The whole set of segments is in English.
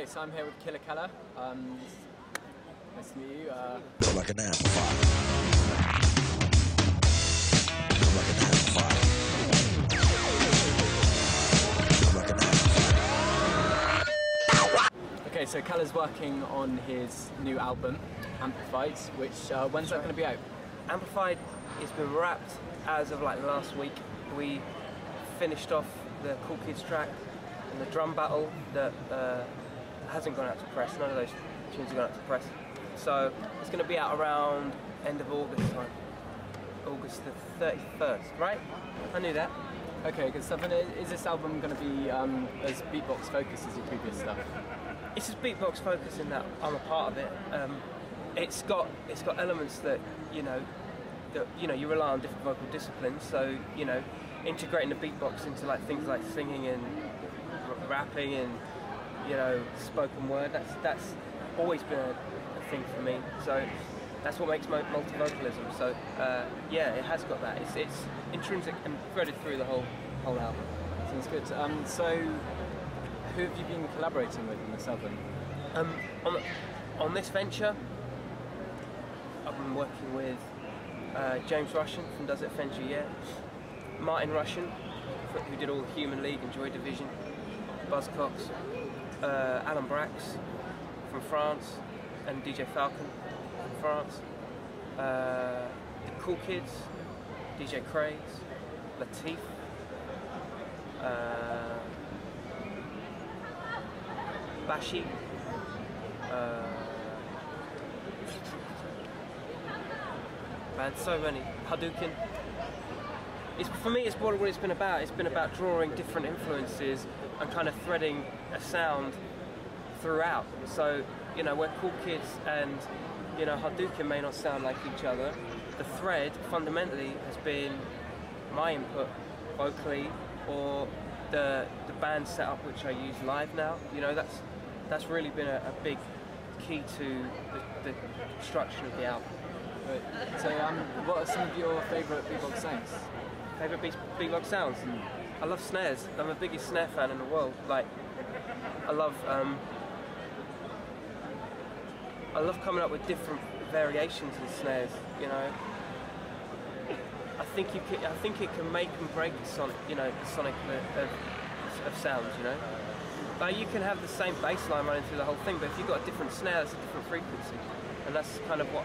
Okay, so I'm here with Killa Kela. Nice to meet you. Built like an amplifier. Built like an amplifier. Built like an amplifier. Okay, so Kela's working on his new album, Amplified, which, when's that going to be out? Amplified has been wrapped as of like last week. We finished off the Cool Kids track and the drum battle that hasn't gone out to press. None of those tunes have gone out to press. So it's going to be out around end of August time. August the 31st, right? I knew that. Okay, good stuff. And is this album going to be as beatbox focused as your previous stuff? It's just beatbox focused in that I'm a part of it. It's got elements that you rely on different vocal disciplines. So integrating the beatbox into like things like singing and rapping and spoken word. That's always been a thing for me. So that's what makes multi-vocalism. So yeah, it has got that. It's intrinsic and threaded through the whole album. Sounds good. So who have you been collaborating with in this album? On this venture, I've been working with James Russian from Does It Offend You Yet, Martin Russian, who did all the Human League and Joy Division, Buzzcocks, Alan Brax from France, and DJ Falcon from France, the Cool Kids, DJ Craze, Latif, Bashi, man, so many. Hadouken. For me, it's what it's been about. It's been about drawing different influences and kind of threading a sound throughout. So, where Cool Kids and, Hadouken may not sound like each other, the thread fundamentally has been my input vocally or the band setup which I use live now. That's really been a big key to the construction of the album. Right. So what are some of your favourite beatbox sounds? Favourite beatbox sounds? I love snares. I'm the biggest snare fan in the world. Like, I love coming up with different variations in snares. I think it can make and break a sonic, the sonic of sounds. Like you can have the same bass line running through the whole thing, but if you've got a different snare, that's a different frequency, and that's kind of what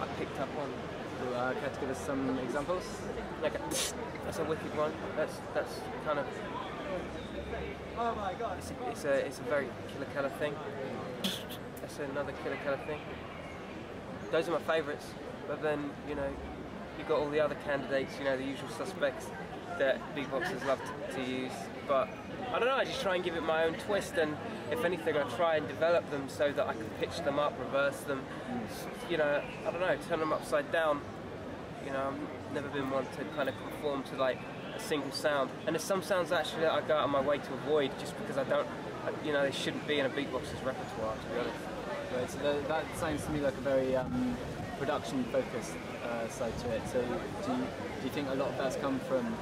I picked up on. Care to give us some examples? Like that's a wicked one. That's kind of. Oh my god! It's a very Killa Kela thing. That's another Killa Kela thing. Those are my favourites. But then you've got all the other candidates. The usual suspects that beatboxers love to use. But I don't know. I just try and give it my own twist, and if anything, I try and develop them so that I can pitch them up, reverse them. I don't know, turn them upside down. I've never been one to kind of conform to like a single sound. And there's some sounds actually that I go out of my way to avoid just because I don't, they shouldn't be in a beatboxer's repertoire, to be honest. Right, so that sounds to me like a very production-focused side to it. So do you think a lot of that's come from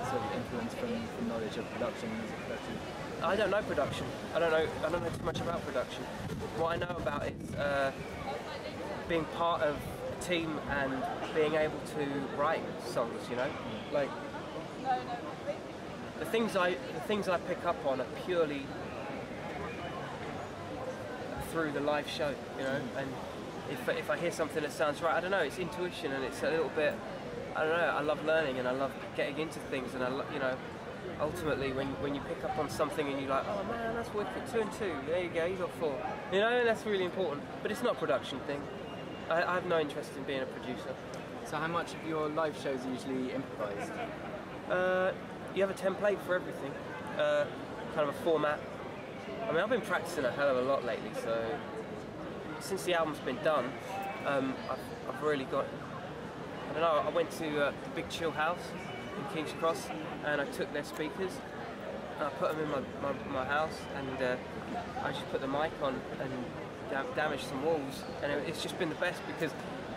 sort of influence from knowledge of production, music production? I don't know production. I don't know too much about production. What I know about is being part of a team and being able to write songs. Like the things I pick up on are purely through the live show. And if I hear something that sounds right, I don't know. It's intuition, and it's a little bit. I don't know. I love learning, and I love getting into things, and ultimately, when you pick up on something and you're like, oh man, that's wicked, 2 and 2, there you go, you got 4. And that's really important. But it's not a production thing. I have no interest in being a producer. So how much of your live shows are usually improvised? You have a template for everything, kind of a format. I mean, I've been practicing a hell of a lot lately, so since the album's been done, I've really got, I don't know, I went to the Big Chill House in King's Cross, and I took their speakers and I put them in my house, and I just put the mic on and damaged some walls, and it's just been the best because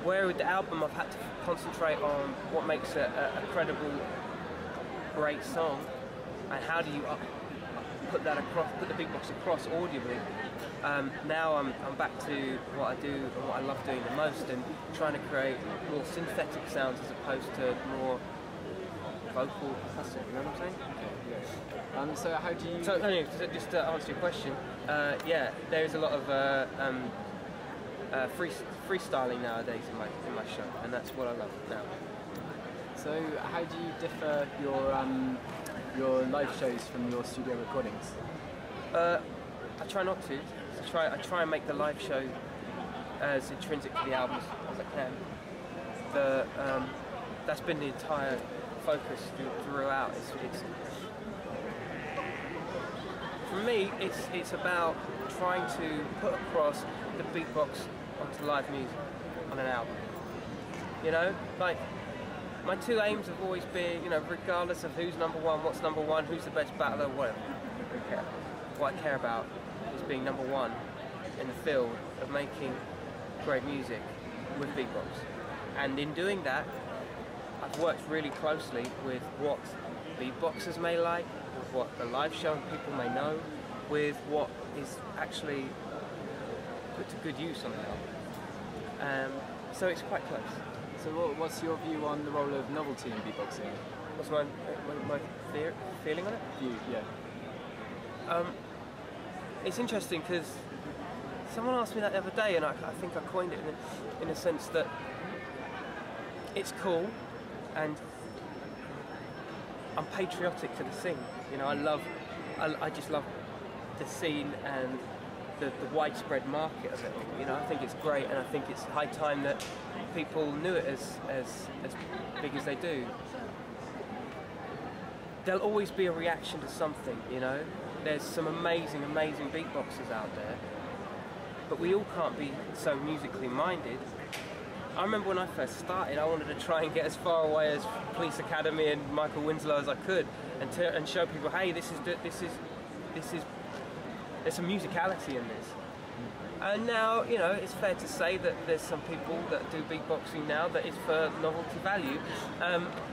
where with the album I've had to concentrate on what makes a credible, great song, and how do you put that across, put the beatbox across audibly. Now I'm back to what I do and what I love doing the most, and trying to create more synthetic sounds as opposed to more vocal percussive. You know what I'm saying? Okay, so how do you? So anyway, just to answer your question, yeah, there is a lot of freestyling nowadays in my show, and that's what I love now. So how do you differ your live shows from your studio recordings? I try not to. I try and make the live show as intrinsic to the album as I can. That's been the entire focus throughout. It's for me, it's about trying to put across the beatbox onto live music on an album. You know, like my two aims have always been, you know, regardless of who's number one, what's number one, who's the best battler, whatever. I don't care. What I care about is being number one in the field of making great music with beatbox. And in doing that, I've worked really closely with what beatboxers may like, with what the live show people may know, with what is actually put to good use on the album. So it's quite close. So what's your view on the role of novelty in beatboxing? What's my feeling on it? View, yeah. It's interesting because someone asked me that the other day, and I think I coined it in a sense that it's cool, and I'm patriotic to the scene. You know, I just love the scene and the widespread market of it all. You know, I think it's great, and I think it's high time that people knew it as big as they do. There'll always be a reaction to something, you know. There's some amazing beatboxers out there, but we all can't be so musically minded. I remember when I first started, I wanted to try and get as far away as Police Academy and Michael Winslow as I could, and show people, hey, there's some musicality in this. And now, you know, it's fair to say that there's some people that do beatboxing now that is for novelty value.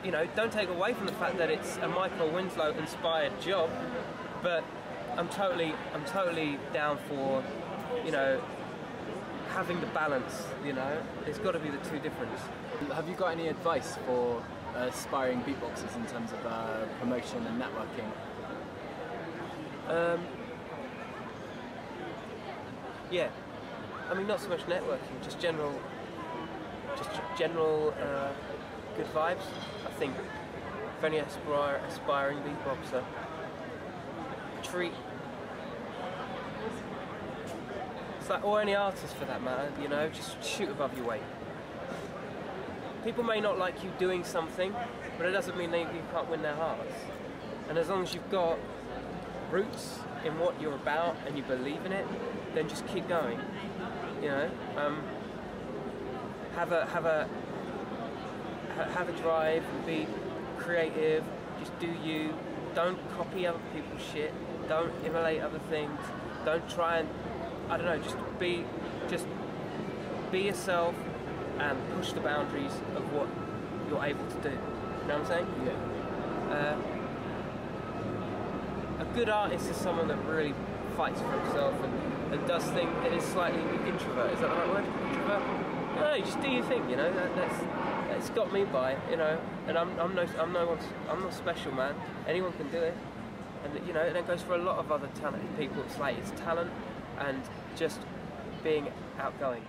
You know, don't take away from the fact that it's a Michael Winslow inspired job, but I'm totally down for, you know, having the balance. You know, there's got to be the two difference. Have you got any advice for aspiring beatboxers in terms of promotion and networking? Yeah, I mean, not so much networking, just general good vibes. I think for any aspiring beatboxer, it's like, or any artist for that matter, you know, just shoot above your weight. People may not like you doing something, but it doesn't mean that you can't win their hearts. And as long as you've got roots in what you're about and you believe in it, then just keep going. You know, have a drive, be creative, just do you. Don't copy other people's shit. Don't emulate other things. Don't try and, I don't know, just be yourself and push the boundaries of what you're able to do. You know what I'm saying? Yeah. A good artist is someone that really fights for himself and does things and is slightly introvert. Is that the right word? Introvert? No, just do your thing. You know, that's got me by. You know, and I'm not special, man. Anyone can do it. And you know, and it goes for a lot of other talented people. It's like it's talent and just being outgoing.